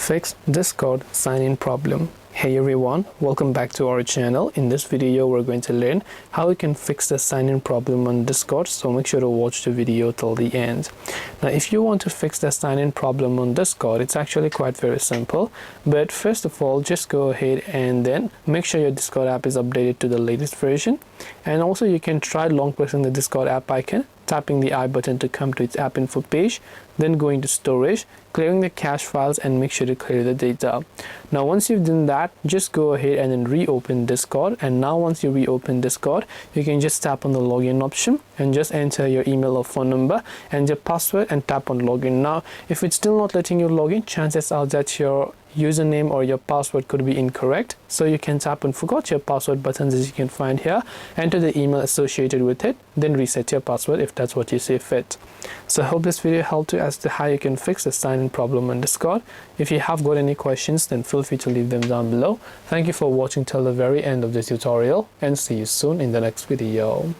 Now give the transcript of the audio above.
fix Discord sign-in problem. Hey everyone, welcome back to our channel. In this video we're going to learn how we can fix the sign-in problem on Discord, so make sure to watch the video till the end. Now if you want to fix the sign-in problem on Discord, it's actually quite very simple, but first of all just go ahead and then make sure your Discord app is updated to the latest version, and also you can try long pressing the Discord app icon, tapping the I button to come to its app info page, then going to storage, clearing the cache files, and make sure to clear the data. Now once you've done that, just go ahead and then reopen Discord, and now once you reopen Discord, you can just tap on the login option and just enter your email or phone number and your password and tap on login. Now if it's still not letting you log in, chances are that your username or your password could be incorrect, so you can tap on forgot your password buttons as you can find here, enter the email associated with it, then reset your password if that's what you see fit. So I hope this video helped you as to how you can fix the sign-in problem on Discord. If you have got any questions, then feel free to leave them down below. Thank you for watching till the very end of this tutorial, and see you soon in the next video.